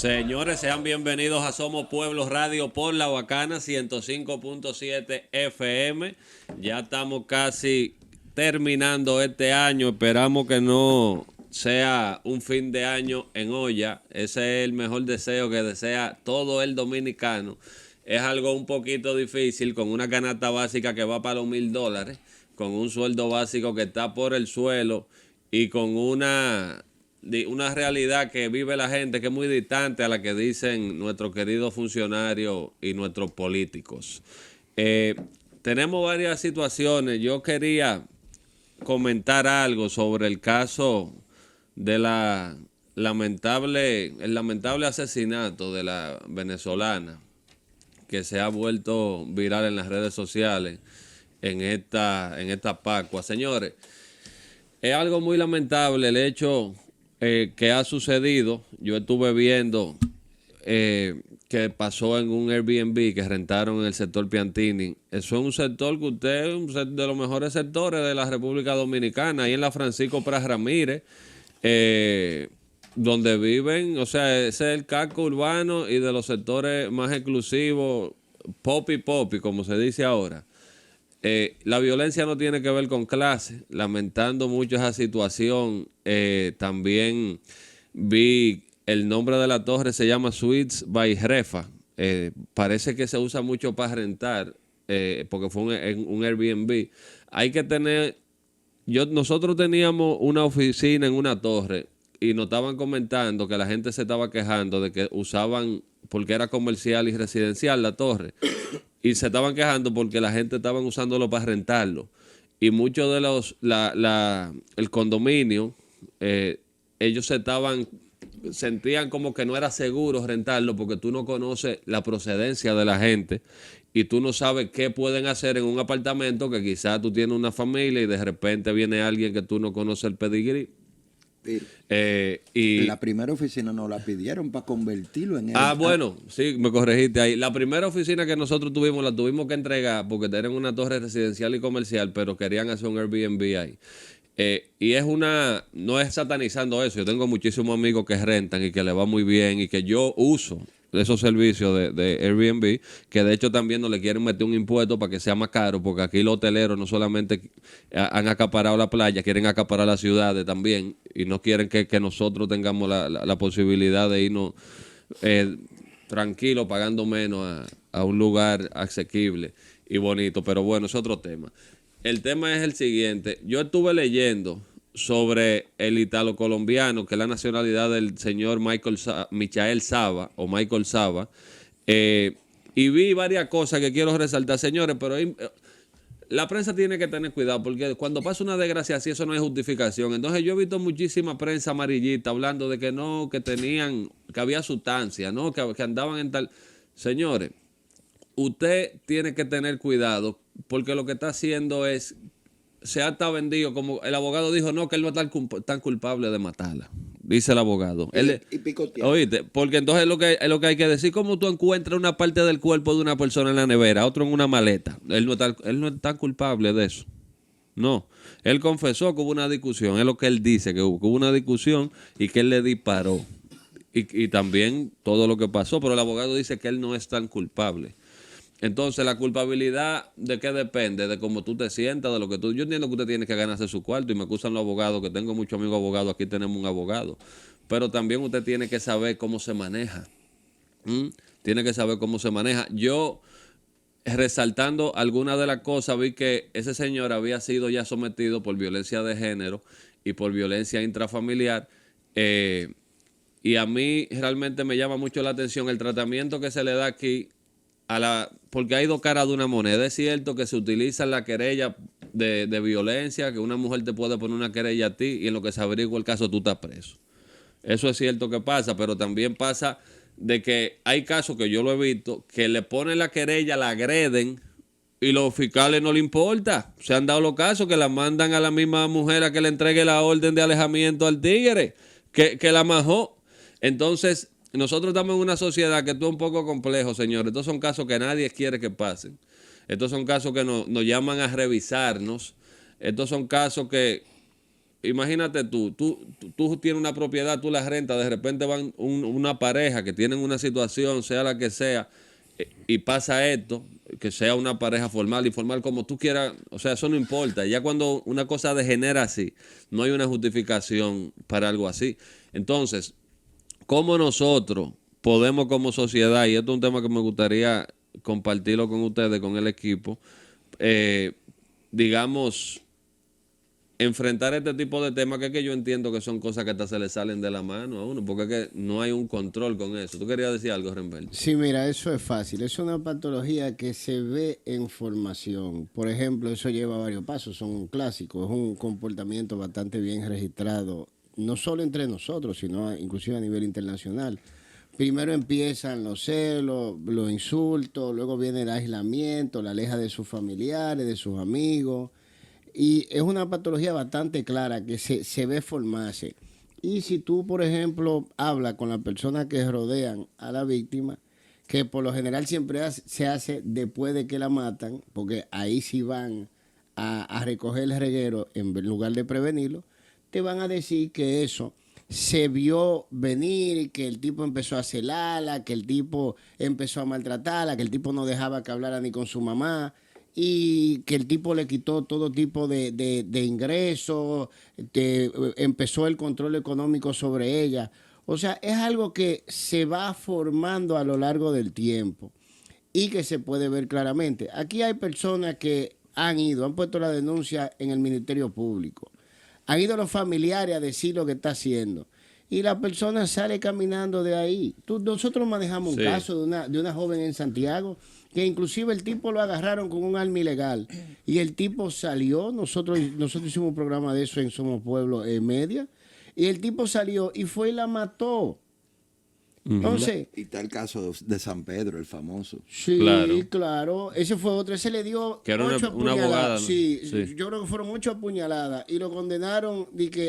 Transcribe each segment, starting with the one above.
Señores, sean bienvenidos a Somos Pueblo Radio por La Bacana 105.7 FM. Ya estamos casi terminando este año. Esperamos que no sea un fin de año en olla. Ese es el mejor deseo que desea todo el dominicano. Es algo un poquito difícil con una canasta básica que va para los $1,000, con un sueldo básico que está por el suelo y con una realidad que vive la gente que es muy distante a la que dicen nuestros queridos funcionarios y nuestros políticos. Tenemos varias situaciones. Yo quería comentar algo sobre el caso de el lamentable asesinato de la venezolana que se ha vuelto viral en las redes sociales en esta Pascua. Señores, es algo muy lamentable el hecho que ha sucedido. Yo estuve viendo que pasó en un Airbnb que rentaron en el sector Piantini. Eso es un sector que usted es un de los mejores sectores de la República Dominicana, ahí en la Francisco Pras Ramírez, donde viven, o sea, ese es el casco urbano y de los sectores más exclusivos, popi, como se dice ahora. La violencia no tiene que ver con clase, lamentando mucho esa situación. También vi el nombre de la torre, se llama Suites by Refa. Parece que se usa mucho para rentar, porque fue un Airbnb. Hay que tener, nosotros teníamos una oficina en una torre y nos estaban comentando que la gente se estaba quejando de que usaban, porque era comercial y residencial la torre. Y se estaban quejando porque la gente estaba usándolo para rentarlo. Y muchos de el condominio, ellos sentían como que no era seguro rentarlo porque tú no conoces la procedencia de la gente y tú no sabes qué pueden hacer en un apartamento que quizás tú tienes una familia y de repente viene alguien que tú no conoces el pedigrí. Y la primera oficina nos la pidieron para convertirlo en bueno, sí, me corregiste ahí. La primera oficina que nosotros tuvimos, la tuvimos que entregar porque eran una torre residencial y comercial, pero querían hacer un Airbnb ahí. Y no es satanizando eso. Yo tengo muchísimos amigos que rentan y que le va muy bien y que yo uso esos servicios de Airbnb, que de hecho también no le quieren meter un impuesto para que sea más caro, porque aquí los hoteleros no solamente han acaparado la playa, quieren acaparar las ciudades también y no quieren que nosotros tengamos la posibilidad de irnos tranquilos, pagando menos a un lugar asequible y bonito. Pero bueno, es otro tema. El tema es el siguiente. Yo estuve leyendo sobre el italo-colombiano, que es la nacionalidad del señor Michael Saba, o Michael Saba, y vi varias cosas que quiero resaltar, señores, pero la prensa tiene que tener cuidado, porque cuando pasa una desgracia así, eso no es justificación. Entonces yo he visto muchísima prensa amarillita hablando de que no, que había sustancia, no, que andaban en tal. Señores, usted tiene que tener cuidado, porque lo que está haciendo se ha estado vendido, como el abogado dijo, no, que él no es tan culpable de matarla, dice el abogado. Y picotear. Oíste, porque entonces es lo que hay que decir, cómo tú encuentras una parte del cuerpo de una persona en la nevera, otro en una maleta. Él no es tan culpable de eso. No, él confesó que hubo una discusión, es lo que él dice, que hubo una discusión y que él le disparó. Y también todo lo que pasó, pero el abogado dice que él no es tan culpable. Entonces, la culpabilidad, ¿de qué depende? De cómo tú te sientas, de lo que tú. Yo entiendo que usted tiene que ganarse su cuarto y me acusan los abogados, que tengo muchos amigos abogados, aquí tenemos un abogado. Pero también usted tiene que saber cómo se maneja. Tiene que saber cómo se maneja. Yo, resaltando algunas de las cosas, vi que ese señor había sido ya sometido por violencia de género y por violencia intrafamiliar. Y a mí realmente me llama mucho la atención el tratamiento que se le da aquí. Porque hay dos caras de una moneda. Es cierto que se utiliza la querella de violencia, que una mujer te puede poner una querella a ti y en lo que se averigua el caso tú estás preso. Eso es cierto que pasa, pero también pasa de que hay casos que yo lo he visto, que le ponen la querella, la agreden y los fiscales no le importa. Se han dado los casos que la mandan a la misma mujer a que le entregue la orden de alejamiento al tigre, que la majó. Entonces, nosotros estamos en una sociedad que esto es un poco complejo, señores. Estos son casos que nadie quiere que pasen. Estos son casos que nos llaman a revisarnos. Estos son casos que imagínate tú tienes una propiedad, tú la rentas, de repente van una pareja que tienen una situación, sea la que sea, y pasa esto, que sea una pareja formal, informal, como tú quieras, o sea, eso no importa. Ya cuando una cosa degenera así, no hay una justificación para algo así. Entonces, ¿cómo nosotros podemos como sociedad, y esto es un tema que me gustaría compartirlo con ustedes, con el equipo, digamos, enfrentar este tipo de temas que yo entiendo que son cosas que hasta se le salen de la mano a uno, porque es que no hay un control con eso. ¿Tú querías decir algo, Rembert? Sí, mira, eso es fácil. Es una patología que se ve en formación. Por ejemplo, eso lleva varios pasos, son clásicos. Es un comportamiento bastante bien registrado, no solo entre nosotros, sino inclusive a nivel internacional. Primero empiezan los celos, los insultos, luego viene el aislamiento, la aleja de sus familiares, de sus amigos. Y es una patología bastante clara que se ve formarse. Y si tú, por ejemplo, hablas con las personas que rodean a la víctima, que por lo general siempre se hace después de que la matan, porque ahí sí van a recoger el reguero en lugar de prevenirlo, te van a decir que eso se vio venir, que el tipo empezó a celarla, que el tipo empezó a maltratarla, que el tipo no dejaba que hablara ni con su mamá, y que el tipo le quitó todo tipo de ingresos, empezó el control económico sobre ella. O sea, es algo que se va formando a lo largo del tiempo y que se puede ver claramente. Aquí hay personas que han puesto la denuncia en el Ministerio Público. Han ido los familiares a decir lo que está haciendo. Y la persona sale caminando de ahí. Nosotros manejamos un caso de una joven en Santiago que inclusive el tipo lo agarraron con un arma ilegal y el tipo salió. Nosotros hicimos un programa de eso en Somos Pueblo Media y el tipo salió y fue y la mató. Entonces, y está el caso de San Pedro, el famoso. Sí, claro. Ese fue otro. Ese le dio que era 8 una abogada, ¿no? Sí, yo creo que fueron 8 apuñaladas y lo condenaron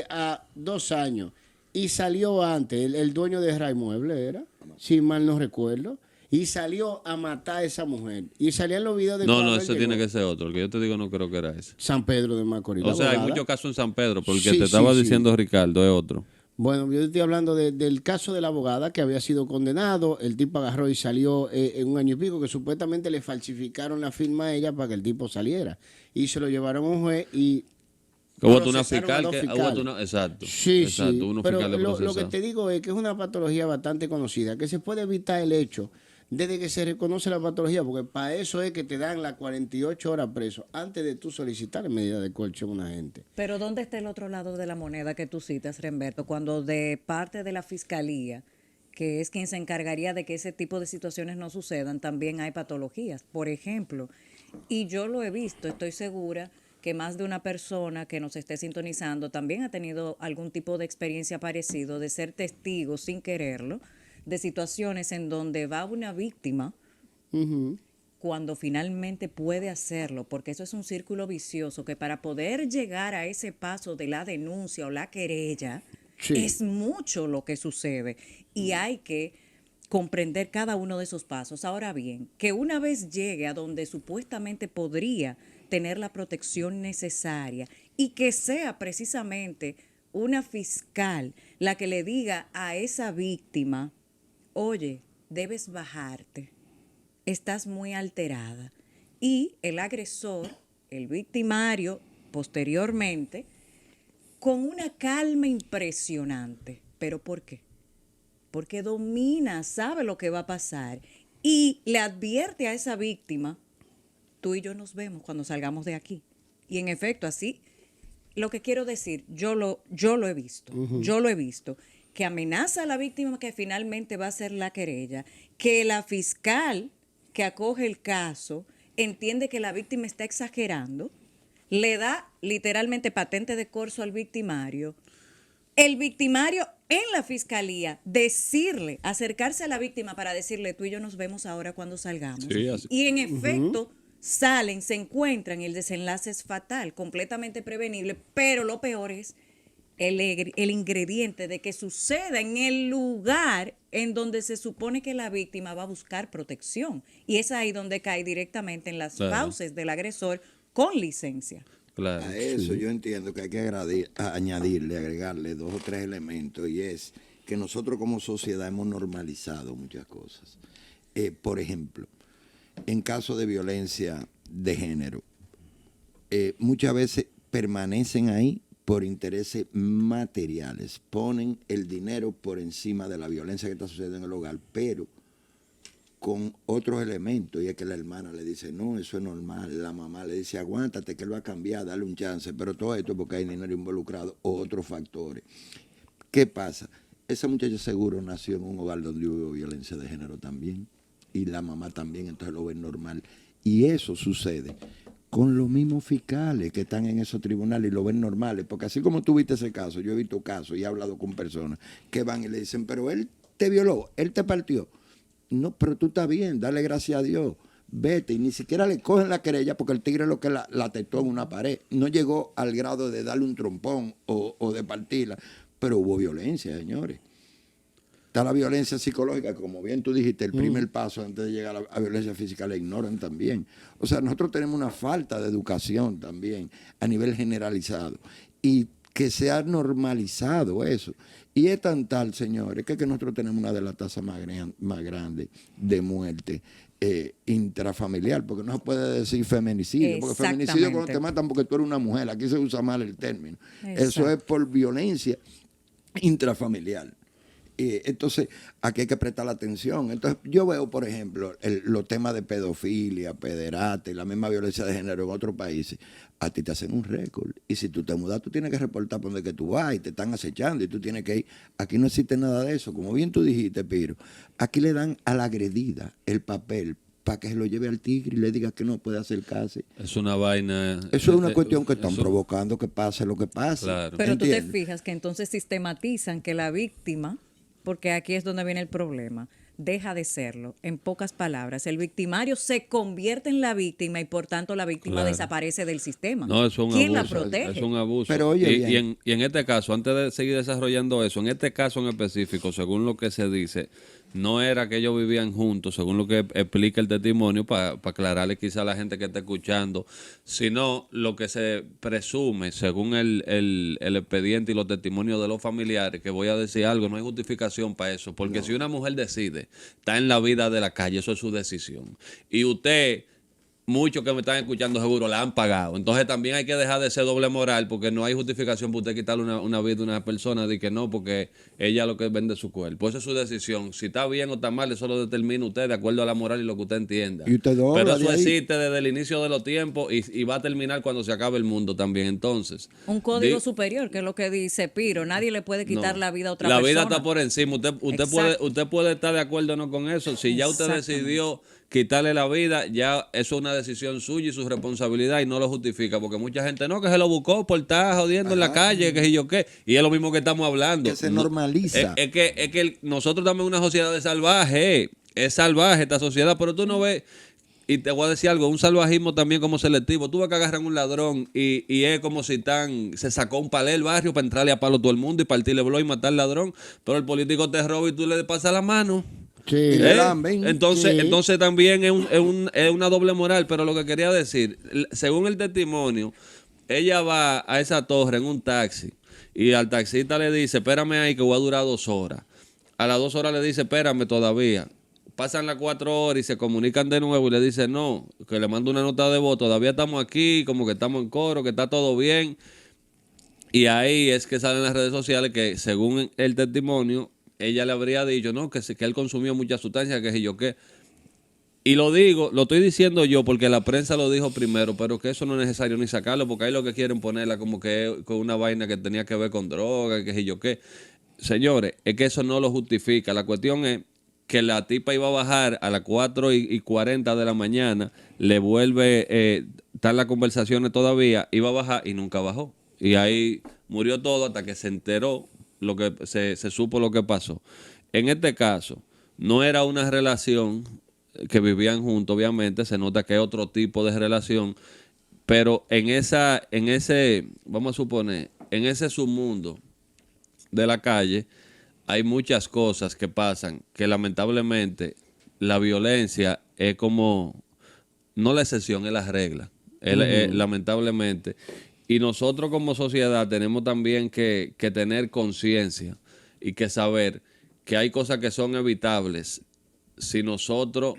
a 2 años. Y salió antes, el dueño de Raimueble era, si mal no recuerdo, y salió a matar a esa mujer. Y salían los videos de... No, ese tiene que ser otro. El que yo te digo no creo que era ese. San Pedro de Macorís. O sea, hay muchos casos en San Pedro, porque te estaba diciendo Ricardo es otro. Bueno, yo estoy hablando del caso de la abogada que había sido condenado. El tipo agarró y salió en 1 año y pico, que supuestamente le falsificaron la firma a ella para que el tipo saliera. Y se lo llevaron a un juez y... Hubo una fiscal exacto. Sí, pero lo que te digo es que es una patología bastante conocida, que se puede evitar el hecho desde que se reconoce la patología, porque para eso es que te dan las 48 horas preso antes de tú solicitar medida de coerción a una gente. Pero ¿dónde está el otro lado de la moneda que tú citas, Remberto? Cuando de parte de la fiscalía, que es quien se encargaría de que ese tipo de situaciones no sucedan, también hay patologías. Por ejemplo, y yo lo he visto, estoy segura que más de una persona que nos esté sintonizando también ha tenido algún tipo de experiencia parecido, de ser testigo sin quererlo, de situaciones en donde va una víctima cuando finalmente puede hacerlo, porque eso es un círculo vicioso que para poder llegar a ese paso de la denuncia o la querella, es mucho lo que sucede y hay que comprender cada uno de esos pasos. Ahora bien, que una vez llegue a donde supuestamente podría tener la protección necesaria y que sea precisamente una fiscal la que le diga a esa víctima, oye, debes bajarte, estás muy alterada. Y el agresor, el victimario, posteriormente, con una calma impresionante. ¿Pero por qué? Porque domina, sabe lo que va a pasar y le advierte a esa víctima, tú y yo nos vemos cuando salgamos de aquí. Y en efecto, así, lo que quiero decir, yo lo he visto, yo lo he visto, que amenaza a la víctima que finalmente va a ser la querella, que la fiscal que acoge el caso entiende que la víctima está exagerando, le da literalmente patente de corso al victimario. El victimario en la fiscalía decirle, acercarse a la víctima para decirle, tú y yo nos vemos ahora cuando salgamos. Sí, y en efecto, salen, se encuentran y el desenlace es fatal, completamente prevenible, pero lo peor es el ingrediente de que suceda en el lugar en donde se supone que la víctima va a buscar protección. Y es ahí donde cae directamente en las fauces del agresor con licencia. Claro. A eso yo entiendo que hay que agregarle 2 o 3 elementos, y es que nosotros como sociedad hemos normalizado muchas cosas. Por ejemplo, en caso de violencia de género, muchas veces permanecen ahí por intereses materiales, ponen el dinero por encima de la violencia que está sucediendo en el hogar, pero con otros elementos, y es que la hermana le dice, no, eso es normal, la mamá le dice, aguántate, que él va a cambiar, dale un chance, pero todo esto porque hay dinero involucrado o otros factores. ¿Qué pasa? Esa muchacha seguro nació en un hogar donde hubo violencia de género también, y la mamá también, entonces lo ven normal. Y eso sucede con los mismos fiscales que están en esos tribunales y lo ven normales, porque así como tú viste ese caso, yo he visto casos y he hablado con personas que van y le dicen, pero él te violó, él te partió. No, pero tú estás bien, dale gracias a Dios, vete, y ni siquiera le cogen la querella porque el tigre lo que la tetó en una pared, no llegó al grado de darle un trompón o de partirla, pero hubo violencia, señores. Está la violencia psicológica, como bien tú dijiste, el primer paso antes de llegar a la violencia física, la ignoran también. O sea, nosotros tenemos una falta de educación también a nivel generalizado, y que se ha normalizado eso. Y es tan tal, señores, que nosotros tenemos una de las tasas más grandes de muerte intrafamiliar, porque no se puede decir feminicidio, porque feminicidio es cuando te matan porque tú eres una mujer, aquí se usa mal el término. Exacto. Eso es por violencia intrafamiliar. Entonces, aquí hay que prestar atención. Entonces, yo veo, por ejemplo, los temas de pedofilia, pederate, la misma violencia de género en otros países. A ti te hacen un récord. Y si tú te mudas, tú tienes que reportar por donde que tú vas y te están acechando y tú tienes que ir. Aquí no existe nada de eso. Como bien tú dijiste, Piro, aquí le dan a la agredida el papel para que se lo lleve al tigre y le diga que no puede acercarse. Es una vaina. Eso es una cuestión que están provocando que pase lo que pase. Claro. Pero ¿Entiendes? tú te fijas que entonces sistematizan que la víctima, porque aquí es donde viene el problema, deja de serlo. En pocas palabras, el victimario se convierte en la víctima y por tanto la víctima desaparece del sistema. No, es un ¿Quién abuso, la protege? es un abuso. Pero oye, y en este caso, antes de seguir desarrollando eso, en este caso en específico, según lo que se dice, no era que ellos vivían juntos, según lo que explica el testimonio, para aclararle quizá a la gente que está escuchando, sino lo que se presume, según el expediente y los testimonios de los familiares, que voy a decir algo, no hay justificación para eso, porque si una mujer decide estar en la vida de la calle, eso es su decisión. Y usted, muchos que me están escuchando seguro la han pagado. Entonces también hay que dejar de ser doble moral, porque no hay justificación para usted quitarle una vida a una persona de que no, porque ella lo que vende su cuerpo. Esa es su decisión. Si está bien o está mal, eso lo determina usted de acuerdo a la moral y lo que usted entienda. Y usted dobla. Pero eso existe desde el inicio de los tiempos y va a terminar cuando se acabe el mundo también. Entonces, un código superior, que es lo que dice Piro. Nadie le puede quitar la vida a otra persona. La vida está por encima. Usted puede estar de acuerdo o no con eso. Si ya usted decidió quitarle la vida, ya eso es una decisión suya y su responsabilidad y no lo justifica, porque mucha gente no, que se lo buscó por estar jodiendo en la calle, que si yo qué, y es lo mismo que estamos hablando. Que se normaliza. Es que nosotros también una sociedad de salvaje, es salvaje esta sociedad, pero tú no ves, y te voy a decir algo, un salvajismo también como selectivo. Tú ves que agarran un ladrón y es como si se sacó un palé del barrio para entrarle a palo a todo el mundo y partirle blog y matar al ladrón, pero el político te roba y tú le pasas la mano. Sí. Entonces también es una doble moral, pero lo que quería decir, según el testimonio, ella va a esa torre en un taxi y al taxista le dice, espérame ahí que voy a durar 2 horas. A las 2 horas le dice, espérame todavía. Pasan las 4 horas y se comunican de nuevo y le dice, no, que le mando una nota de voz, todavía estamos aquí, como que estamos en coro, que está todo bien. Y ahí es que salen las redes sociales que según el testimonio, ella le habría dicho, no, que él consumió mucha sustancia, que si yo qué. Y lo estoy diciendo yo porque la prensa lo dijo primero, pero que eso no es necesario ni sacarlo, porque ahí lo que quieren ponerla como que con una vaina que tenía que ver con droga, que si yo qué. Señores, es que eso no lo justifica. La cuestión es que la tipa iba a bajar a las 4:40 de la mañana, le vuelve, están las conversaciones todavía, iba a bajar y nunca bajó. Y ahí murió todo hasta que se enteró lo que se supo lo que pasó. En este caso, no era una relación que vivían juntos, obviamente, se nota que es otro tipo de relación, pero en ese, vamos a suponer, en ese submundo de la calle, hay muchas cosas que pasan que lamentablemente la violencia es como, no la excepción, es la regla. lamentablemente. Y nosotros como sociedad tenemos también que tener conciencia y que saber que hay cosas que son evitables si nosotros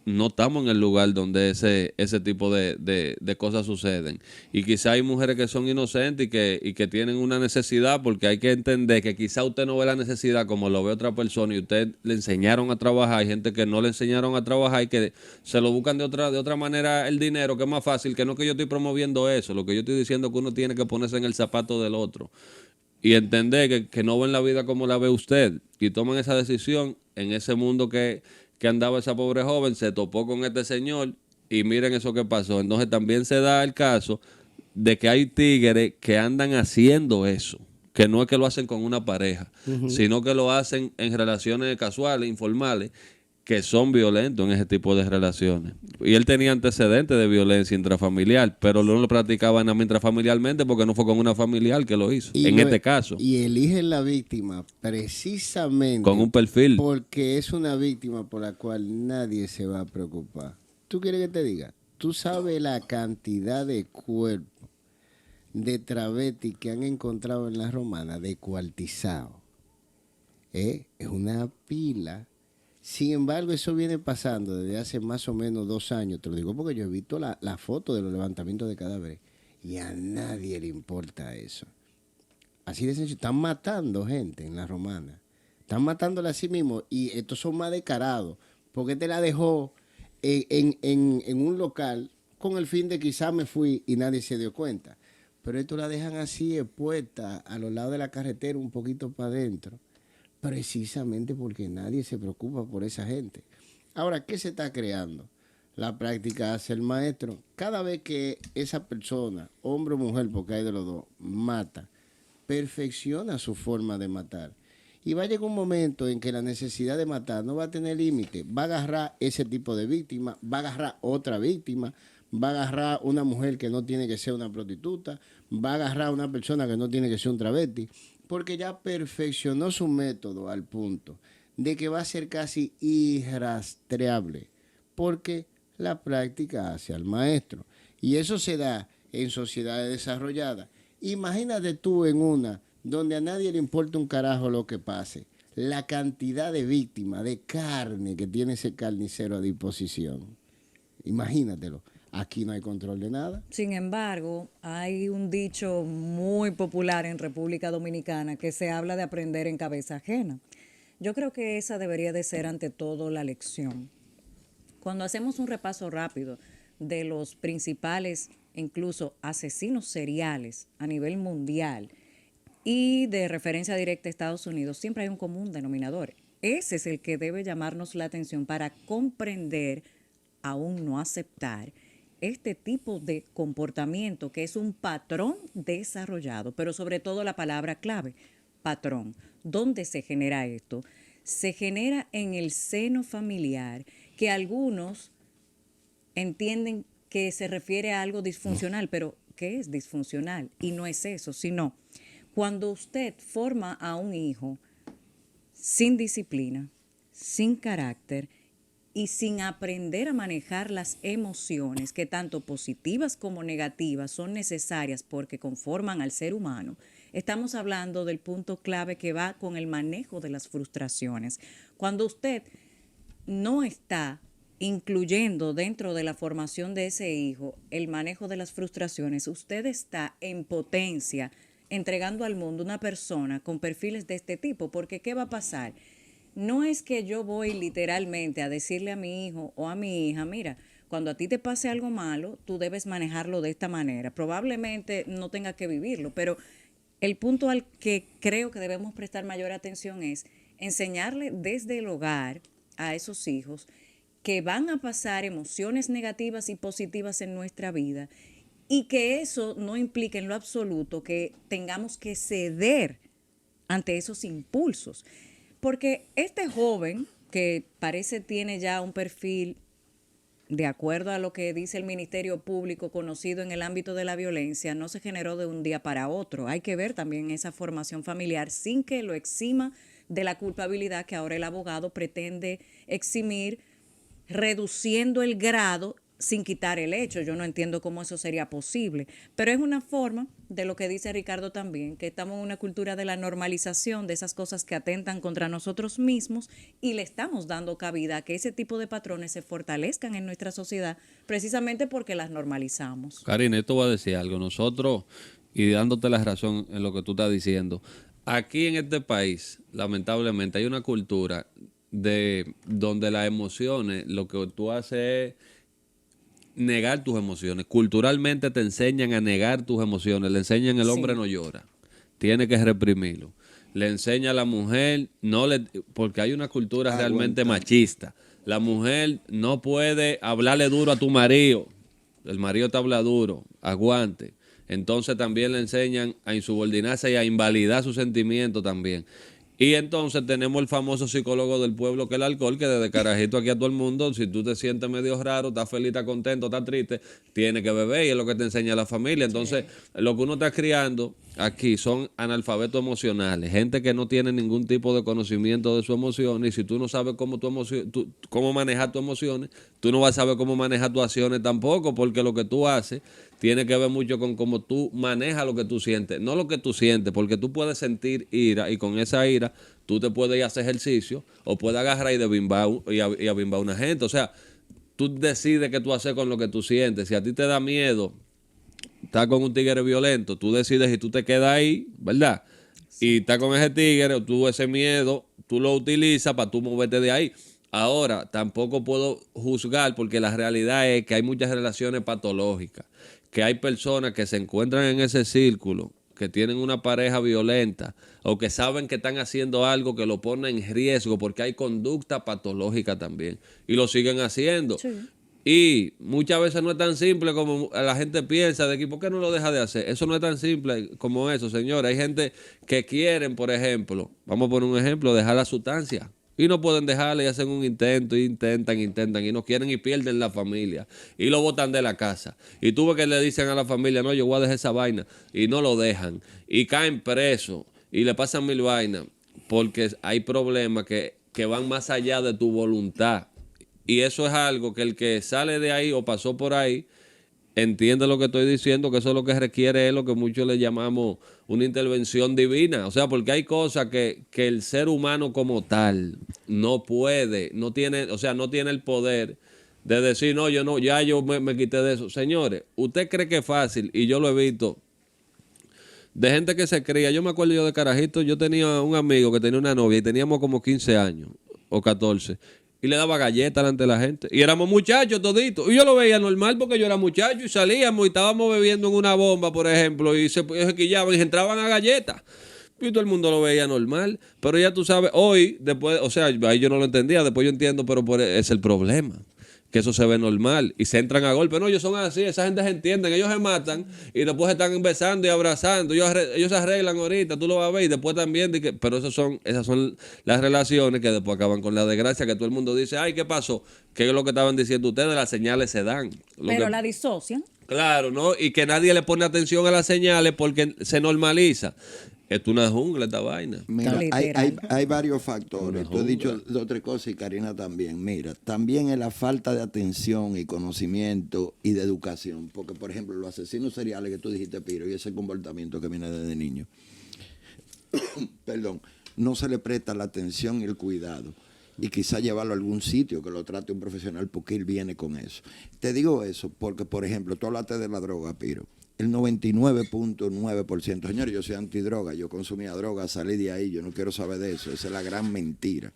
no estamos en el lugar donde ese tipo de cosas suceden. Y quizá hay mujeres que son inocentes y que tienen una necesidad, porque hay que entender que quizá usted no ve la necesidad como lo ve otra persona y usted le enseñaron a trabajar. Hay gente que no le enseñaron a trabajar y que se lo buscan de otra manera el dinero, que es más fácil, que no que yo estoy promoviendo eso. Lo que yo estoy diciendo es que uno tiene que ponerse en el zapato del otro y entender que no ven la vida como la ve usted y toman esa decisión en ese mundo que andaba esa pobre joven, se topó con este señor y miren eso que pasó. Entonces también se da el caso de que hay tigres que andan haciendo eso, que no es que lo hacen con una pareja, sino que lo hacen en relaciones casuales, informales, que son violentos en ese tipo de relaciones. Y él tenía antecedentes de violencia intrafamiliar, pero no lo practicaba nada más intrafamiliarmente porque no fue con una familiar que lo hizo, en este caso. Y eligen la víctima precisamente Con un perfil. porque es una víctima por la cual nadie se va a preocupar. ¿Tú quieres que te diga? Tú sabes la cantidad de cuerpos de travesti que han encontrado en la Romana, descuartizados. Es una pila. Sin embargo, eso viene pasando desde hace más o menos 2 años. Te lo digo porque yo he visto la foto de los levantamientos de cadáveres y a nadie le importa eso. Así de sencillo. Están matando gente en la Romana. Están matándola a sí mismos y estos son más descarados porque te la dejó en un local con el fin de quizá me fui y nadie se dio cuenta. Pero estos la dejan así expuesta a los lados de la carretera un poquito para adentro. Precisamente porque nadie se preocupa por esa gente. Ahora, ¿qué se está creando? La práctica hace el maestro. Cada vez que esa persona, hombre o mujer, porque hay de los dos, mata, perfecciona su forma de matar. Y va a llegar un momento en que la necesidad de matar no va a tener límite. Va a agarrar ese tipo de víctima, va a agarrar otra víctima, va a agarrar una mujer que no tiene que ser una prostituta, va a agarrar una persona que no tiene que ser un travesti, porque ya perfeccionó su método al punto de que va a ser casi irrastreable, porque la práctica hace al maestro. Y eso se da en sociedades desarrolladas. Imagínate tú en una donde a nadie le importa un carajo lo que pase. La cantidad de víctimas, de carne que tiene ese carnicero a disposición. Imagínatelo. Aquí no hay control de nada. Sin embargo, hay un dicho muy popular en República Dominicana que se habla de aprender en cabeza ajena. Yo creo que esa debería de ser ante todo la lección. Cuando hacemos un repaso rápido de los principales, incluso asesinos seriales a nivel mundial y de referencia directa a Estados Unidos, siempre hay un común denominador. Ese es el que debe llamarnos la atención para comprender, aún no aceptar, este tipo de comportamiento que es un patrón desarrollado, pero sobre todo la palabra clave, patrón. ¿Dónde se genera esto? Se genera en el seno familiar, que algunos entienden que se refiere a algo disfuncional, pero ¿qué es disfuncional? Y no es eso, sino cuando usted forma a un hijo sin disciplina, sin carácter, y sin aprender a manejar las emociones que tanto positivas como negativas son necesarias porque conforman al ser humano, estamos hablando del punto clave que va con el manejo de las frustraciones. Cuando usted no está incluyendo dentro de la formación de ese hijo el manejo de las frustraciones, usted está en potencia entregando al mundo una persona con perfiles de este tipo, porque ¿qué va a pasar? No es que yo voy literalmente a decirle a mi hijo o a mi hija, mira, cuando a ti te pase algo malo, tú debes manejarlo de esta manera. Probablemente no tenga que vivirlo, pero el punto al que creo que debemos prestar mayor atención es enseñarle desde el hogar a esos hijos que van a pasar emociones negativas y positivas en nuestra vida y que eso no implica en lo absoluto que tengamos que ceder ante esos impulsos. Porque este joven, que parece tiene ya un perfil, de acuerdo a lo que dice el Ministerio Público, conocido en el ámbito de la violencia, no se generó de un día para otro. Hay que ver también esa formación familiar sin que lo exima de la culpabilidad que ahora el abogado pretende eximir, reduciendo el grado sin quitar el hecho. Yo no entiendo cómo eso sería posible, pero es una forma de lo que dice Ricardo también, que estamos en una cultura de la normalización de esas cosas que atentan contra nosotros mismos y le estamos dando cabida a que ese tipo de patrones se fortalezcan en nuestra sociedad precisamente porque las normalizamos. Karina, esto va a decir algo. Nosotros, y dándote la razón en lo que tú estás diciendo, aquí en este país, lamentablemente, hay una cultura de donde las emociones, lo que tú haces es negar tus emociones. Culturalmente te enseñan a negar tus emociones. Le enseñan el hombre Sí. no llora, tiene que reprimirlo. Le enseña a la mujer, no le, porque hay una cultura realmente machista. La mujer no puede hablarle duro a tu marido. El marido te habla duro, aguante. Entonces también le enseñan a insubordinarse y a invalidar sus sentimientos también. Y entonces tenemos el famoso psicólogo del pueblo, que es el alcohol, que desde carajito aquí a todo el mundo, si tú te sientes medio raro, estás feliz, estás contento, estás triste, tienes que beber y es lo que te enseña la familia. Entonces, lo que uno está criando aquí son analfabetos emocionales, gente que no tiene ningún tipo de conocimiento de su emoción, y si tú no sabes cómo, cómo manejar tus emociones, tú no vas a saber cómo manejar tus acciones tampoco, porque lo que tú haces tiene que ver mucho con cómo tú manejas lo que tú sientes, no lo que tú sientes, porque tú puedes sentir ira y con esa ira tú te puedes ir a hacer ejercicio o puedes agarrar y de bimbar y a bimbar a una gente. O sea, tú decides qué tú haces con lo que tú sientes. Si a ti te da miedo estar con un tigre violento, tú decides si tú te quedas ahí, ¿verdad? Y estás con ese tigre o tú ese miedo, tú lo utilizas para tú moverte de ahí. Ahora, tampoco puedo juzgar porque la realidad es que hay muchas relaciones patológicas, que hay personas que se encuentran en ese círculo, que tienen una pareja violenta o que saben que están haciendo algo que lo pone en riesgo porque hay conducta patológica también y lo siguen haciendo. Sí. Y muchas veces no es tan simple como la gente piensa de que ¿por qué no lo deja de hacer? Eso no es tan simple como eso, señores. Hay gente que quieren, por ejemplo, vamos a poner un ejemplo, dejar la sustancia. Y no pueden dejarla y hacen un intento, y intentan, y no quieren y pierden la familia. Y lo botan de la casa. Y tú ves que le dicen a la familia, no, yo voy a dejar esa vaina. Y no lo dejan. Y caen presos. Y le pasan mil vainas. Porque hay problemas que van más allá de tu voluntad. Y eso es algo que el que sale de ahí o pasó por ahí entiende lo que estoy diciendo, que eso es lo que requiere es lo que muchos le llamamos una intervención divina. O sea, porque hay cosas que el ser humano como tal no puede, no tiene, o sea, no tiene el poder de decir, no, yo no, ya yo me quité de eso. Señores, usted cree que es fácil, y yo lo he visto, de gente que se cría. Yo me acuerdo yo de carajito, yo tenía un amigo que tenía una novia y teníamos como 15 años o 14 y le daba galletas delante de la gente. Y éramos muchachos toditos. Y yo lo veía normal porque yo era muchacho y salíamos y estábamos bebiendo en una bomba, por ejemplo, y se quillaban y se entraban a galletas. Y todo el mundo lo veía normal. Pero ya tú sabes, hoy, después, o sea, ahí yo no lo entendía, después yo entiendo, pero es el problema. Que eso se ve normal y se entran a golpe. No, ellos son así, esa gente se entiende, ellos se matan y después se están besando y abrazando. Ellos se arreglan ahorita, tú lo vas a ver y después también. Pero esas son las relaciones que después acaban con la desgracia, que todo el mundo dice, ay, ¿qué pasó? ¿Qué es lo que estaban diciendo ustedes? Las señales se dan. Pero la disocian. Claro, ¿no? Y que nadie le pone atención a las señales porque se normaliza. Esto es una jungla, esta vaina. Mira, Literal. hay varios factores. Tú has dicho dos o tres cosas y Karina también. Mira, también es la falta de atención y conocimiento y de educación. Porque, por ejemplo, los asesinos seriales que tú dijiste, Piro, y ese comportamiento que viene desde niño, perdón, no se le presta la atención y el cuidado. Y quizá llevarlo a algún sitio que lo trate un profesional porque él viene con eso. Te digo eso porque, por ejemplo, tú hablaste de la droga, Piro. El 99.9%, señores, yo soy antidroga, yo consumía droga, salí de ahí, yo no quiero saber de eso, esa es la gran mentira.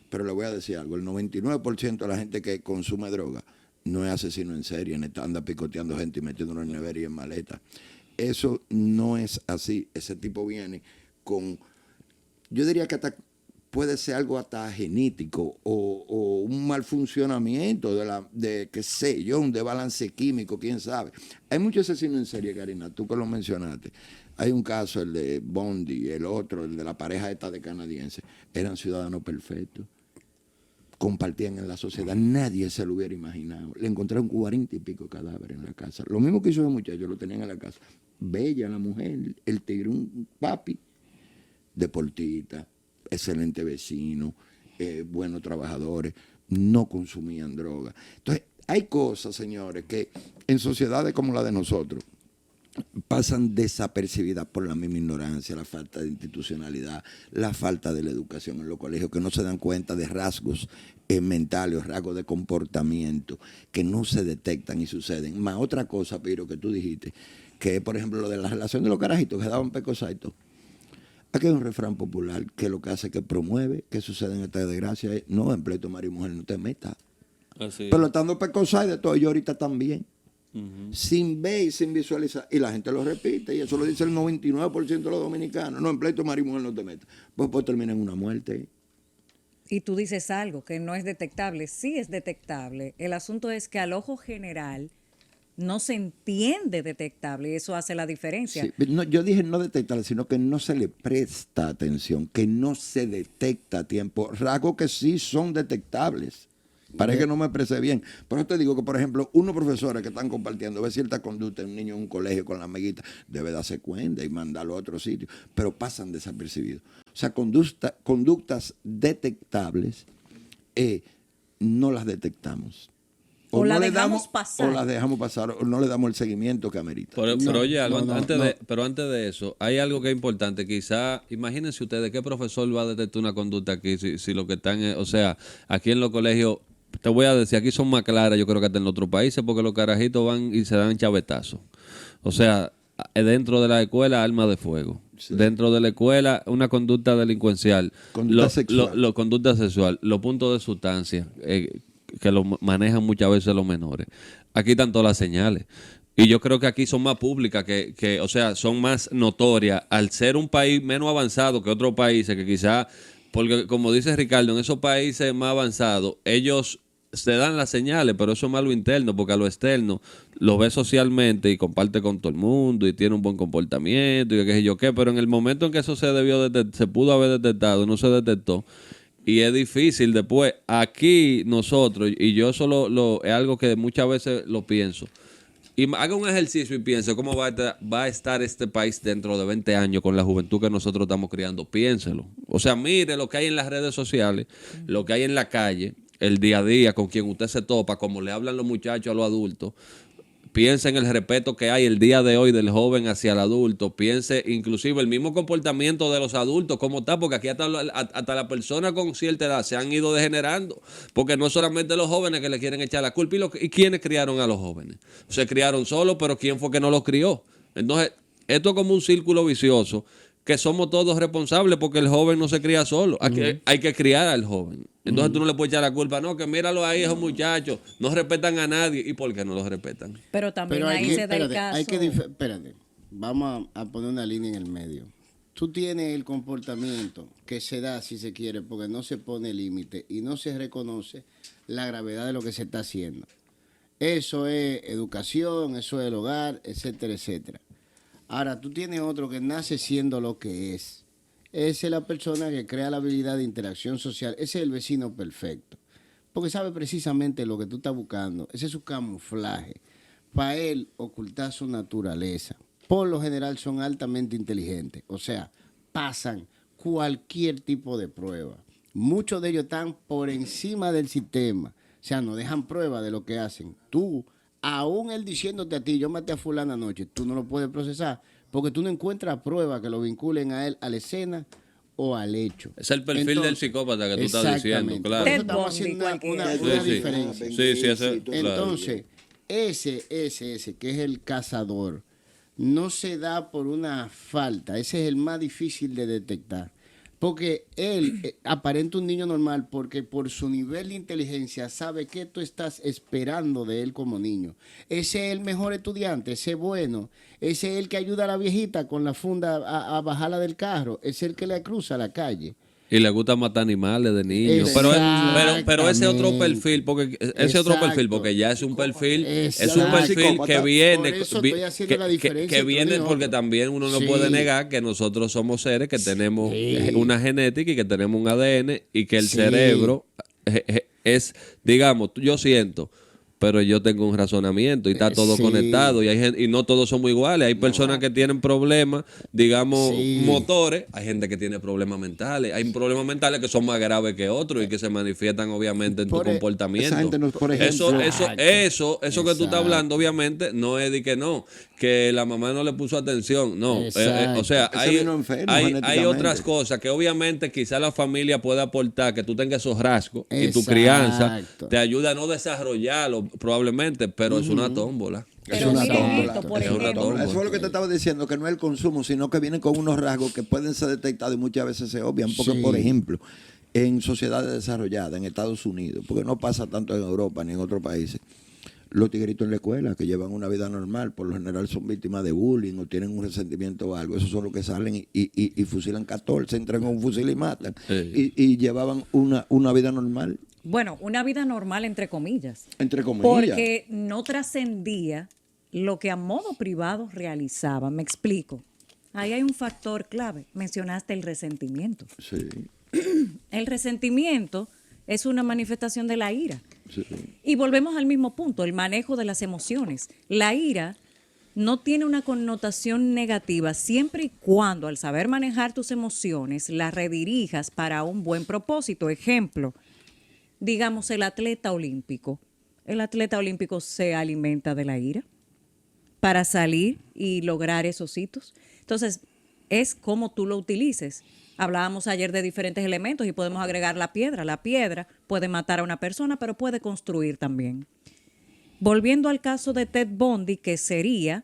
Pero le voy a decir algo, el 99% de la gente que consume droga no es asesino en serie, ni anda picoteando gente y metiéndolo en nevera y en maleta. Eso no es así, ese tipo viene con, yo diría que hasta puede ser algo hasta genético o un mal funcionamiento de qué sé yo, un desbalance químico, quién sabe. Hay muchos asesinos en serie, Karina, tú que lo mencionaste. Hay un caso, el de Bondi, el otro, el de la pareja esta de canadienses. Eran ciudadanos perfectos. Compartían en la sociedad. Nadie se lo hubiera imaginado. Le encontraron 40 y pico cadáveres en la casa. Lo mismo que hizo ese muchacho, lo tenían en la casa. Bella la mujer, el tigre, un papi, deportista, excelente vecino, buenos trabajadores, no consumían droga. Entonces, hay cosas, señores, que en sociedades como la de nosotros pasan desapercibidas por la misma ignorancia, la falta de institucionalidad, la falta de la educación en los colegios, que no se dan cuenta de rasgos mentales, rasgos de comportamiento que no se detectan y suceden. Más otra cosa, Piro, que tú dijiste, que es, por ejemplo, lo de la relación de los carajitos que daban pecosaitos. Aquí hay un refrán popular que lo que hace que promueve que sucede en esta desgracia es: no, en pleito marido y mujer no te metas. Así. Pero estando pecosai de todo, yo ahorita también. Sin ver y sin visualizar. Y la gente lo repite, y eso lo dice el 99% de los dominicanos. No, en pleito marido y mujer no te metas. Pues termina en una muerte. Y tú dices algo que no es detectable. Sí es detectable. El asunto es que al ojo general no se entiende detectable y eso hace la diferencia. Sí, no, yo dije no detectable, sino que no se le presta atención, que no se detecta a tiempo. Rasgos que sí son detectables. Parece que no me expresé bien. Por eso te digo que, por ejemplo, unos profesores que están compartiendo, ve cierta conducta en un niño en un colegio con la amiguita, debe darse cuenta y mandarlo a otro sitio, pero pasan desapercibidos. O sea, conductas detectables no las detectamos. O no la le dejamos damos, pasar. O las dejamos pasar, o no le damos el seguimiento que amerita. Pero oye, algo, no, antes no. pero antes de eso, hay algo que es importante. Quizá, imagínense ustedes qué profesor va a detectar una conducta aquí si lo que están, o sea, aquí en los colegios, te voy a decir, aquí son más claras, yo creo que hasta en otros países, porque los carajitos van y se dan chavetazos. O sea, dentro de la escuela, armas de fuego. Sí. Dentro de la escuela, una conducta delincuencial. Conducta sexual. Conducta sexual. Los puntos de sustancia, que lo manejan muchas veces los menores. Aquí están todas las señales. Y yo creo que aquí son más públicas, o sea, son más notorias. Al ser un país menos avanzado que otros países, que quizás, porque como dice Ricardo, en esos países más avanzados, ellos se dan las señales, pero eso es más lo interno, porque a lo externo lo ve socialmente y comparte con todo el mundo y tiene un buen comportamiento y qué sé yo qué, pero en el momento en que eso se pudo haber detectado, no se detectó. Y es difícil después. Aquí nosotros, y yo eso es algo que muchas veces lo pienso, y haga un ejercicio y piense cómo va a estar este país dentro de 20 años con la juventud que nosotros estamos criando. Piénselo. O sea, mire lo que hay en las redes sociales, lo que hay en la calle, el día a día, con quien usted se topa, como le hablan los muchachos a los adultos. Piense en el respeto que hay el día de hoy del joven hacia el adulto. Piense inclusive el mismo comportamiento de los adultos, cómo está, porque aquí hasta las personas con cierta edad se han ido degenerando, porque no solamente los jóvenes que le quieren echar la culpa, y quiénes criaron a los jóvenes. Se criaron solos, pero ¿quién fue que no los crió? Entonces, esto es como un círculo vicioso, que somos todos responsables porque el joven no se cría solo. Aquí hay que criar al joven. Entonces tú no le puedes echar la culpa, no, que míralo ahí, esos muchachos, no respetan a nadie. ¿Y por qué no los respetan? Pero también ahí se da el caso. Espérate, vamos a poner una línea en el medio. Tú tienes el comportamiento que se da, si se quiere, porque no se pone límite y no se reconoce la gravedad de lo que se está haciendo. Eso es educación, eso es el hogar, etcétera, etcétera. Ahora, tú tienes otro que nace siendo lo que es. Esa es la persona que crea la habilidad de interacción social. Ese es el vecino perfecto. Porque sabe precisamente lo que tú estás buscando. Ese es su camuflaje. Para él, ocultar su naturaleza. Por lo general son altamente inteligentes. O sea, pasan cualquier tipo de prueba. Muchos de ellos están por encima del sistema. O sea, no dejan prueba de lo que hacen. Tú, aún él diciéndote a ti, yo maté a fulana anoche, tú no lo puedes procesar. Porque tú no encuentras pruebas que lo vinculen a él, a la escena o al hecho. Es el perfil del psicópata que tú estás diciendo, claro. Por eso estamos haciendo una diferencia. Sí, Entonces, ese que es el cazador, no se da por una falta. Ese es el más difícil de detectar. Porque él aparenta un niño normal porque por su nivel de inteligencia sabe que tú estás esperando de él como niño. Ese es el mejor estudiante, ese es bueno. Ese es el que ayuda a la viejita con la funda a bajarla del carro. Ese es el que le cruza la calle. Y le gusta matar animales de niños. Pero ese otro perfil, porque ya es un perfil, que viene, por eso estoy haciendo la diferencia que viene porque también uno no puede negar que nosotros somos seres que tenemos una genética y que tenemos un ADN y que el cerebro es, digamos, yo siento, pero yo tengo un razonamiento y está todo Sí. conectado y hay gente, y no todos somos iguales. Hay personas que tienen problemas, digamos, Sí. motores, hay gente que tiene problemas mentales, hay problemas mentales que son más graves que otros y que se manifiestan obviamente en tu Por e- comportamiento. esa gente no- por ejemplo- Eso que tú estás hablando, obviamente, no es de que la mamá no le puso atención, no. O sea, Ese vino enfermo hay genéticamente. otras cosas que obviamente quizá la familia puede aportar, que tú tengas esos rasgos y tu Exacto. crianza te ayuda a no desarrollarlo probablemente, pero es una tómbola. Es Pero una miren tómbola. esto, por Es una ejemplo. tómbola. Eso fue lo que te estaba diciendo, que no es el consumo, sino que vienen con unos rasgos que pueden ser detectados y muchas veces se obvian. Porque, Sí. por ejemplo, en sociedades desarrolladas, en Estados Unidos, porque no pasa tanto en Europa ni en otros países, los tigritos en la escuela que llevan una vida normal, por lo general son víctimas de bullying o tienen un resentimiento o algo. Esos son los que salen y fusilan 14, entran con un fusil y matan. Sí. Y llevaban una vida normal, Bueno, una vida normal entre comillas. entre comillas. Porque no trascendía lo que a modo privado realizaban. Me explico. Ahí hay un factor clave. Mencionaste el resentimiento. Sí, El resentimiento es una manifestación de la ira. sí. Y volvemos al mismo punto, el manejo de las emociones. La ira no tiene una connotación negativa siempre y cuando al saber manejar tus emociones las redirijas para un buen propósito. Ejemplo, digamos el atleta olímpico. El atleta olímpico se alimenta de la ira para salir y lograr esos hitos. Entonces, es como tú lo utilices. Hablábamos ayer de diferentes elementos y podemos agregar la piedra. La piedra puede matar a una persona, pero puede construir también. Volviendo al caso de Ted Bundy, que sería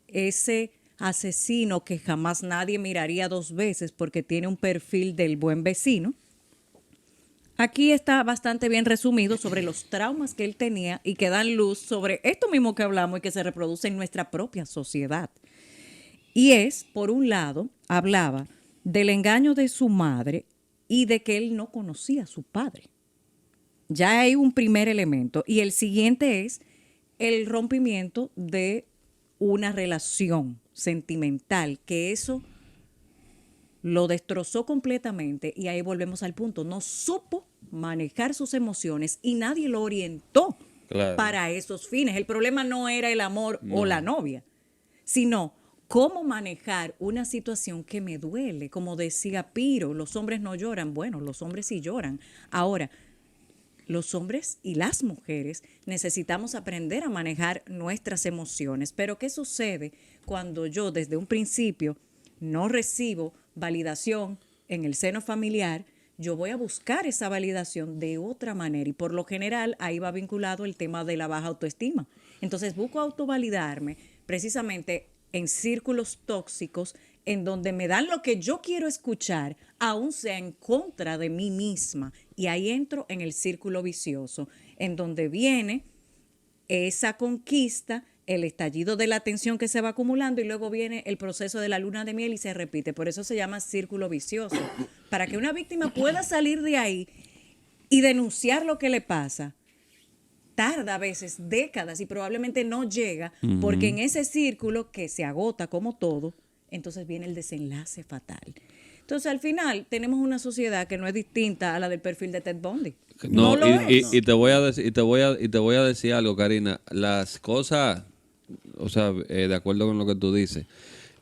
ese asesino que jamás nadie miraría dos veces porque tiene un perfil del buen vecino. Aquí está bastante bien resumido sobre los traumas que él tenía y que dan luz sobre esto mismo que hablamos y que se reproduce en nuestra propia sociedad. Y es, por un lado, hablaba del engaño de su madre y de que él no conocía a su padre. Ya hay un primer elemento. Y el siguiente es el rompimiento de una relación sentimental, que eso lo destrozó completamente. Y ahí volvemos al punto. No supo manejar sus emociones y nadie lo orientó para esos fines. El problema no era el amor o la novia, sino cómo manejar una situación que me duele. Como decía Piro, los hombres no lloran. Bueno, los hombres sí lloran. Ahora, los hombres y las mujeres necesitamos aprender a manejar nuestras emociones. Pero ¿qué sucede cuando yo desde un principio no recibo validación en el seno familiar? Yo voy a buscar esa validación de otra manera y por lo general ahí va vinculado el tema de la baja autoestima. Entonces busco autovalidarme precisamente en círculos tóxicos en donde me dan lo que yo quiero escuchar, aún sea en contra de mí misma. Y ahí entro en el círculo vicioso, en donde viene esa conquista, el estallido de la tensión que se va acumulando y luego viene el proceso de la luna de miel y se repite. Por eso se llama círculo vicioso. Para que una víctima pueda salir de ahí y denunciar lo que le pasa, tarda a veces décadas y probablemente no llega, porque en ese círculo que se agota como todo, entonces viene el desenlace fatal. Entonces al final tenemos una sociedad que no es distinta a la del perfil de Ted Bundy. No, lo es. y te voy a decir, y te voy a decir algo, Karina. Las cosas, o sea, de acuerdo con lo que tú dices,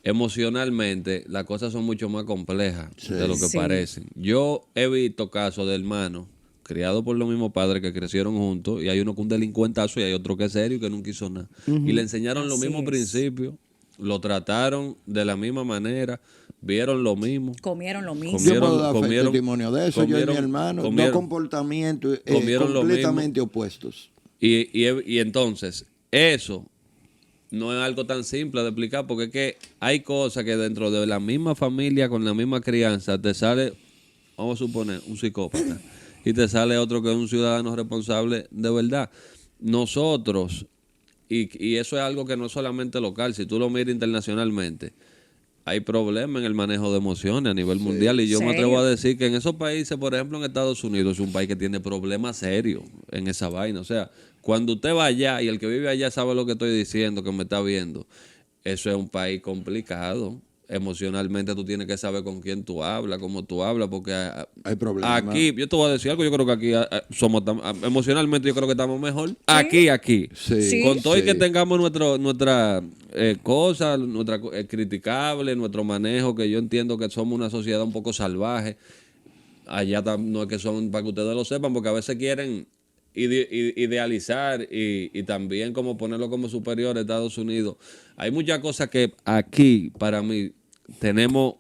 emocionalmente las cosas son mucho más complejas de lo que Sí. parecen. Yo he visto casos de hermanos criados por los mismos padres que crecieron juntos y hay uno que un delincuentazo y hay otro que es serio y que nunca hizo nada. Y le enseñaron los Así mismos es. principios, lo trataron de la misma manera, vieron lo mismo. Comieron lo mismo. Yo puedo dar comieron- testimonio de eso. Yo y mi comieron- hermano, comieron- dos comportamientos comieron lo completamente opuestos. Y entonces, eso no es algo tan simple de explicar, porque es que hay cosas que dentro de la misma familia, con la misma crianza, te sale, vamos a suponer, un psicópata, y te sale otro que es un ciudadano responsable de verdad. Nosotros, y eso es algo que no es solamente local, si tú lo miras internacionalmente, hay problemas en el manejo de emociones a nivel mundial y yo me atrevo ¿Serio? a decir que en esos países, por ejemplo en Estados Unidos, es un país que tiene problemas serios en esa vaina. O sea, cuando usted va allá y el que vive allá sabe lo que estoy diciendo, que me está viendo, eso es un país complicado. emocionalmente tú tienes que saber con quién tú hablas, cómo tú hablas, porque Hay problemas. aquí, yo te voy a decir algo, yo creo que aquí emocionalmente yo creo que estamos mejor. Aquí. Sí, Con todo y que sí. tengamos nuestra cosas, nuestra criticable, nuestro manejo, que yo entiendo que somos una sociedad un poco salvaje. Allá no es que son, para que ustedes lo sepan, porque a veces quieren idealizar y también como ponerlo como superior a Estados Unidos. Hay muchas cosas que aquí, para mí, tenemos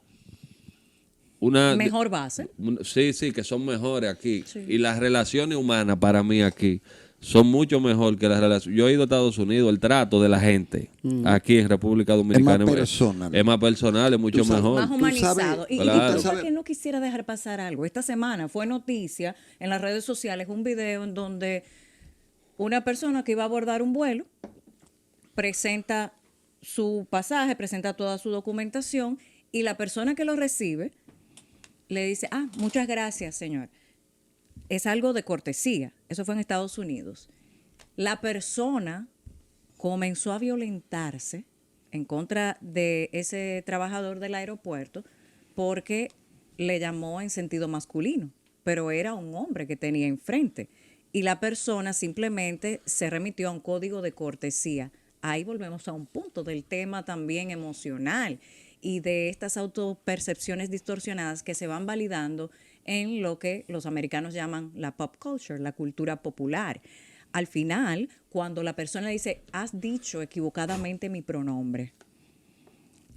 una... Mejor base. Sí, que son mejores aquí. Sí. Y las relaciones humanas para mí aquí son mucho mejor que las relaciones. Yo he ido a Estados Unidos, el trato de la gente aquí en República Dominicana personal. es más personal, es mucho Tú sabes, mejor. Más humanizado. Y Claro. disculpa que no quisiera dejar pasar algo. Esta semana fue noticia en las redes sociales un video en donde una persona que iba a abordar un vuelo presenta su pasaje, presenta toda su documentación y la persona que lo recibe le dice, muchas gracias, señor. Es algo de cortesía. Eso fue en Estados Unidos. La persona comenzó a violentarse en contra de ese trabajador del aeropuerto porque le llamó en sentido masculino, pero era un hombre que tenía enfrente. Y la persona simplemente se remitió a un código de cortesía. Ahí volvemos a un punto del tema también emocional y de estas autopercepciones distorsionadas que se van validando en lo que los americanos llaman la pop culture, la cultura popular. Al final, cuando la persona le dice, has dicho equivocadamente mi pronombre,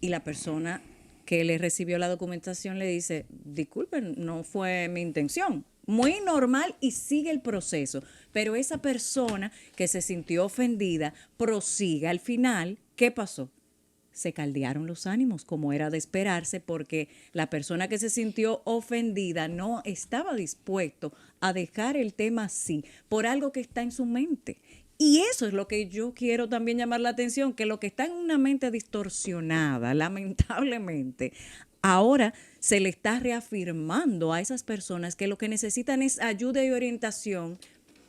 y la persona que le recibió la documentación le dice, disculpen, no fue mi intención. Muy normal y sigue el proceso. Pero esa persona que se sintió ofendida prosigue. Al final, ¿qué pasó? Se caldearon los ánimos, como era de esperarse, porque la persona que se sintió ofendida no estaba dispuesto a dejar el tema así por algo que está en su mente. Y eso es lo que yo quiero también llamar la atención, que lo que está en una mente distorsionada, lamentablemente, ahora se le está reafirmando a esas personas que lo que necesitan es ayuda y orientación,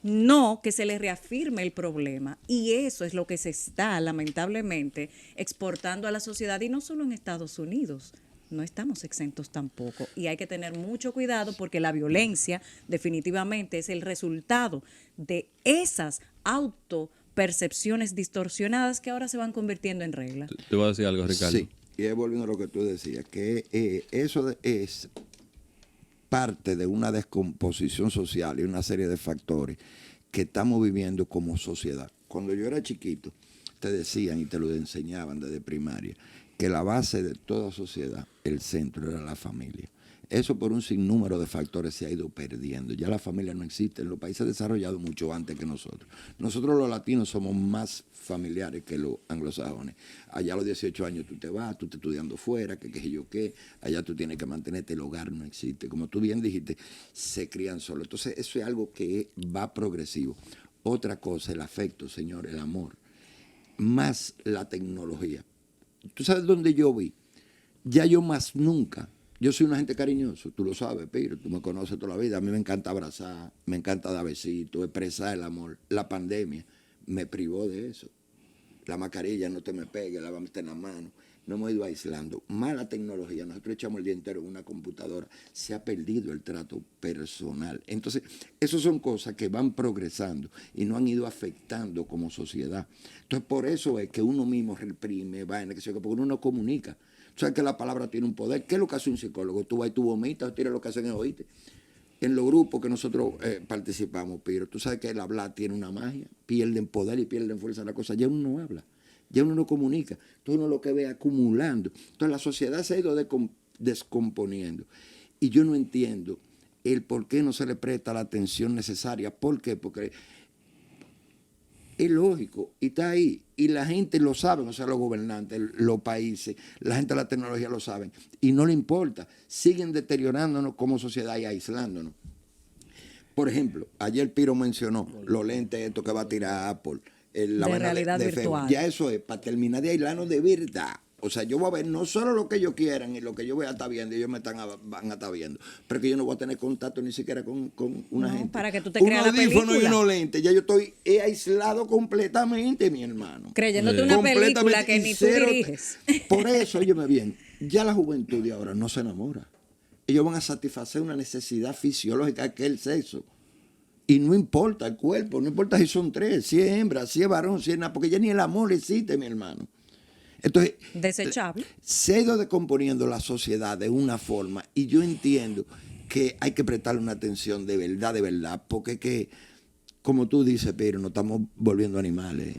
no que se les reafirme el problema. Y eso es lo que se está, lamentablemente, exportando a la sociedad, y no solo en Estados Unidos. No estamos exentos tampoco. Y hay que tener mucho cuidado porque la violencia definitivamente es el resultado de esas autopercepciones distorsionadas que ahora se van convirtiendo en regla. Te voy a decir algo, Ricardo. Sí, y volviendo a lo que tú decías, que eso es parte de una descomposición social y una serie de factores que estamos viviendo como sociedad. Cuando yo era chiquito, te decían y te lo enseñaban desde primaria, que la base de toda sociedad, el centro, era la familia. Eso por un sinnúmero de factores se ha ido perdiendo. Ya la familia no existe. En los países desarrollados mucho antes que nosotros. Nosotros los latinos somos más familiares que los anglosajones. Allá a los 18 años tú te vas, tú estás estudiando fuera, que qué sé yo qué. Allá tú tienes que mantenerte, el hogar no existe. Como tú bien dijiste, se crían solos. Entonces eso es algo que va progresivo. Otra cosa, el afecto, señor, el amor. Más la tecnología. ¿Tú sabes dónde yo vi? Ya yo más nunca. Yo soy una gente cariñoso, tú lo sabes, Piro, tú me conoces toda la vida. A mí me encanta abrazar, me encanta dar besitos, expresar el amor. La pandemia me privó de eso. La mascarilla, no te me pegue, lávate en la mano. Nos hemos ido aislando. Mala tecnología, nosotros echamos el día entero en una computadora. Se ha perdido el trato personal. Entonces, esas son cosas que van progresando y no han ido afectando como sociedad. Entonces, por eso es que uno mismo reprime, porque uno no comunica. Tú sabes que la palabra tiene un poder. ¿Qué es lo que hace un psicólogo? Tú vas y tú vomitas, tira lo que hacen es oírte. En los grupos que nosotros participamos, Piro, tú sabes que el hablar tiene una magia, pierden poder y pierden fuerza la cosa. Ya uno no habla, ya uno no comunica. Entonces uno lo que ve acumulando. Entonces la sociedad se ha ido descomponiendo. Y yo no entiendo el por qué no se le presta la atención necesaria. ¿Por qué? Porque es lógico y está ahí. Y la gente lo sabe, o sea, los gobernantes, los países, la gente de la tecnología lo saben. Y no le importa. Siguen deteriorándonos como sociedad y aislándonos. Por ejemplo, ayer Piro mencionó los lentes estos que va a tirar Apple. La de realidad de virtual. Facebook. Ya eso es, para terminar de aislarnos de verdad. O sea, yo voy a ver no solo lo que ellos quieran y lo que yo voy a estar viendo, ellos van a estar viendo, pero que yo no voy a tener contacto ni siquiera con una No, gente. para que tú te un creas la audífono y película. unos lentes, ya yo estoy aislado completamente, mi hermano. Creyéndote una película Completamente, que y ni tú cero- diriges. Por eso, óyeme bien, ya la juventud de ahora no se enamora. Ellos van a satisfacer una necesidad fisiológica que es el sexo. Y no importa el cuerpo, no importa si son 3, si es hembra, si es varón, si es nada, porque ya ni el amor existe, mi hermano. Entonces, Desechable. se ha ido descomponiendo la sociedad de una forma y yo entiendo que hay que prestarle una atención de verdad, porque que, como tú dices, Pedro, nos estamos volviendo animales.